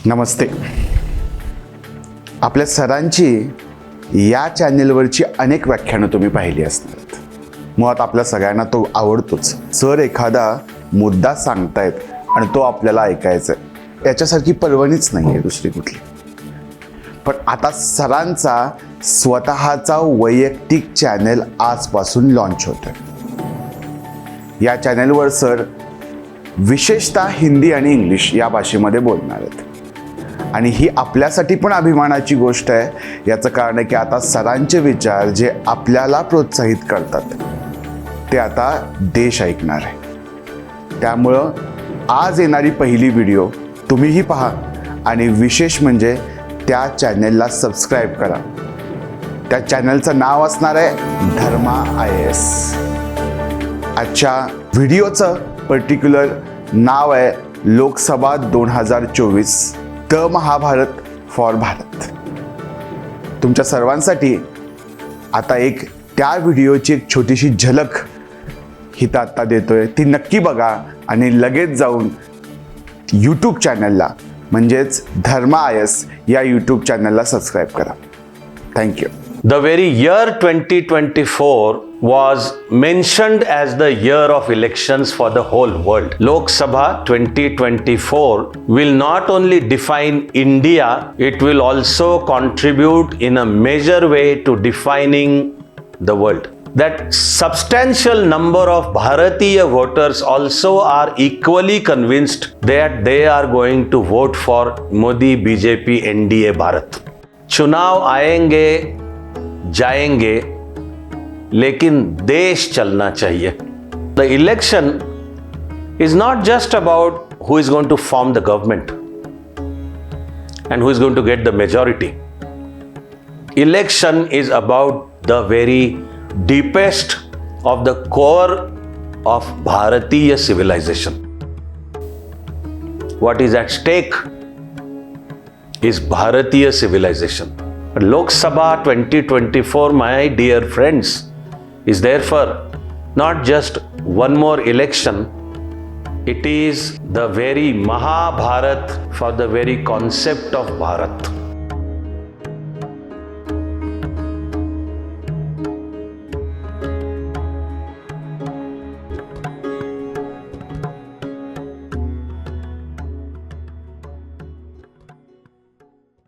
नमस्ते. आपल्या सरांची या चॅनेलवरची अनेक व्याख्यानं तुम्ही पाहिली असणार. मुळात आपल्या सगळ्यांना तो आवडतोच. सर एखादा मुद्दा सांगतायत आणि तो आपल्याला ऐकायचा आहे, याच्यासारखी पर्वणीच नाही आहे दुसरी कुठली. पण आता सरांचा स्वतःचा वैयक्तिक चॅनेल आजपासून लॉन्च होतोय. या चॅनेलवर सर विशेषतः हिंदी आणि इंग्लिश या भाषेमध्ये बोलणार आहेत. आणि ही आपल्यासाठी पण अभिमानाची गोष्ट आहे. याचं कारण आहे की आता सरांचे विचार जे आपल्याला प्रोत्साहित करतात ते आता देश ऐकणार आहे. त्यामुळं आज येणारी पहिली व्हिडिओ तुम्हीही पहा आणि विशेष म्हणजे त्या चॅनेलला सबस्क्राईब करा. त्या चॅनलचं नाव असणार आहे धर्मा IAS. आजच्या व्हिडिओचं पर्टिक्युलर नाव आहे लोकसभा 2024 द महाभारत फॉर भारत. तुमच्या सर्वांसाठी आता एक त्या व्हिडिओची एक छोटीशी झलक हिता आत्ता देतोय. ती नक्की बघा आणि लगेच जाऊन यूट्यूब चॅनलला म्हणजेच धर्मा IAS या यूट्यूब चॅनलला सबस्क्राईब करा. Thank you. The very year 2024 was mentioned as the year of elections for the whole world. Lok Sabha 2024 will not only define India, it will also contribute in a major way to defining the world. That substantial number of Bharatiya voters also are equally convinced that they are going to vote for Modi BJP NDA Bharat. चुनाव आएंगे जाएंगे लेकिन देश चलना चाहिए. The election is not just about who is going to form the government and who is going to get the majority. Election is about the very deepest of the core of Bharatiya civilization. What is at stake is Bharatiya civilization. Lok Sabha 2024, my dear friends, is therefore not just one more election. It is the very Mahabharat for the very concept of Bharat.